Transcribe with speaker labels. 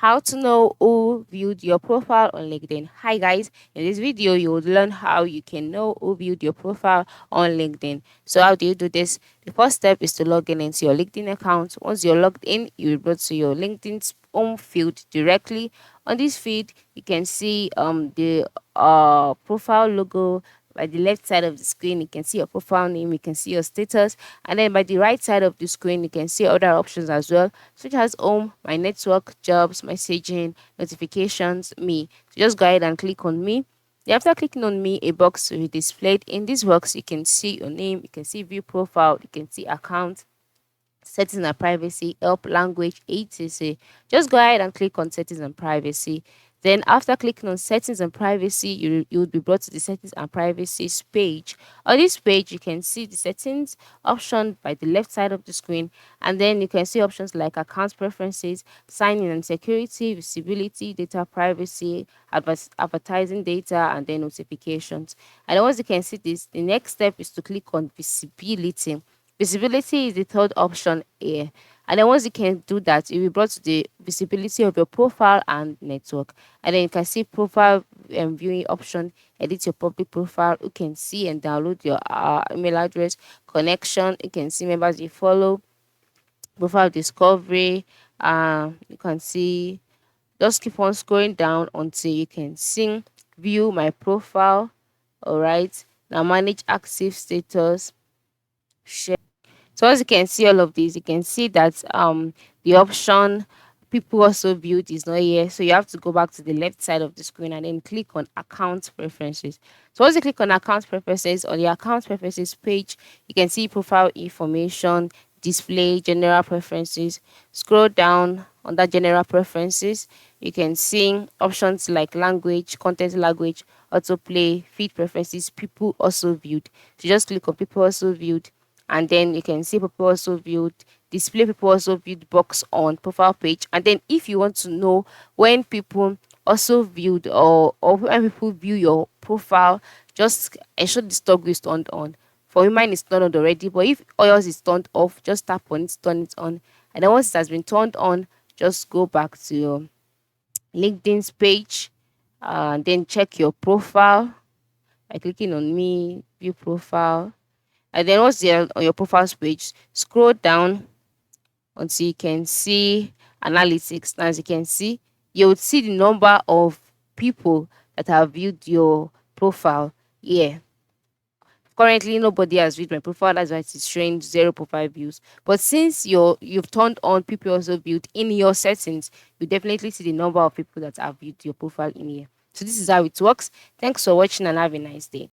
Speaker 1: How to know who viewed your profile on LinkedIn. Hi guys, in this video you will learn how you can know who viewed your profile on LinkedIn. So how do you do this? The first step is to log in into your LinkedIn account. Once you're logged in, you will go to your LinkedIn's home field directly. On this feed, you can see the profile logo. By the left side of the screen, you can see your profile name, you can see your status, and then by the right side of the screen, you can see other options as well, such as home, my network, jobs, messaging, notifications, me. So just go ahead and click on me. After clicking on me, a box will be displayed. In this box, you can see your name, you can see view profile, you can see account, settings and privacy, help, language, etc. Just go ahead and click on settings and privacy. Then after clicking on settings and privacy, you will be brought to the settings and privacy page. On this page, you can see the settings option by the left side of the screen, and then you can see options like account preferences, sign-in and security, visibility, data privacy, advertising data, and then notifications. And then once you can see this, the next step is to click on visibility. Visibility is the third option here. And then once you can do that, you'll be brought to the visibility of your profile and network. And then you can see profile viewing option, edit your public profile. You can see and download your email address, connection. You can see members you follow, profile discovery. You can see, just keep on scrolling down until you can see view my profile. All right. Now manage active status, share. So as you can see all of these, you can see that the option people also viewed is not here. So you have to go back to the left side of the screen and then click on account preferences. So once you click on account preferences, on the account preferences page, you can see profile information, display, general preferences. Scroll down under general preferences, you can see options like language, content language, autoplay, feed preferences, people also viewed. So just click on people also viewed, and then you can see people also viewed, display people also viewed box on profile page. And then if you want to know when people also viewed, or when people view your profile, just ensure this toggle is turned on. For me, mine is turned on already, but if yours is turned off, just tap on it, turn it on. And then once it has been turned on, just go back to your LinkedIn's page, and then check your profile by clicking on me, view profile. And then once you're on your profiles page, scroll down until you can see analytics. Now, as you can see, you would see the number of people that have viewed your profile. Yeah. Currently, nobody has viewed my profile. That's why it's showing zero profile views. But since you've turned on people also viewed in your settings, you definitely see the number of people that have viewed your profile in here. So this is how it works. Thanks for watching and have a nice day.